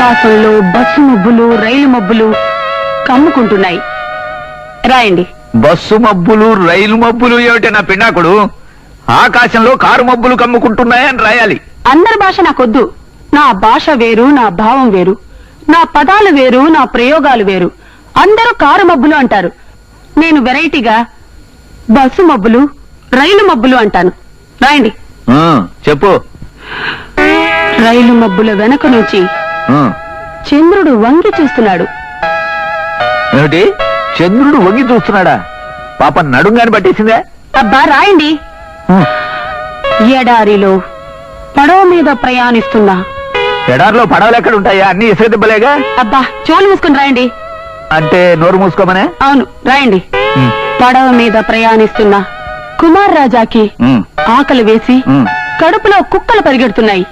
ఆకాశంలో బస్సు మబ్బులు రైలు మబ్బులు కమ్ముకుంటున్నాయి. రాయండి. బస్సు మబ్బులు రైలు మబ్బులు ఏమిటి నా పిన్నాకుడు? ఆకాశంలో కారు మబ్బులు కమ్ముకుంటున్నాయని రాయాలి. అందరి భాష నాకొద్దు. నా భాష వేరు, నా భావం వేరు, నా పదాలు వేరు, నా ప్రయోగాలు వేరు. అందరూ కారు మబ్బులు అంటారు. నేను వెరైటీగా బస్సు మబ్బులు రైలు మబ్బులు అంటాను. రాయండి. చెప్పు. రైలు మబ్బుల వెనక నుంచి చంద్రుడు వంగి చూస్తున్నాడు. ఏమిటి? చంద్రుడు వంగి చూస్తున్నాడా? పాప నడుంగాని పట్టేసిందే. అబ్బా రాయండి. ఎడారిలో పడవ మీద ప్రయాణిస్తున్నా. ఎడారిలో పడవలు ఎక్కడ ఉంటాయా? అన్ని ఇసుక దెబ్బలేగా. అబ్బా చోలు మూసుకుని రాయండి. అంటే నోరు మూసుకోమనే? అవును రాయండి. పడవ మీద ప్రయాణిస్తున్న కుమార్ రాజాకి ఆకలి వేసి కడుపులో కుక్కలు పరిగెడుతున్నాయి.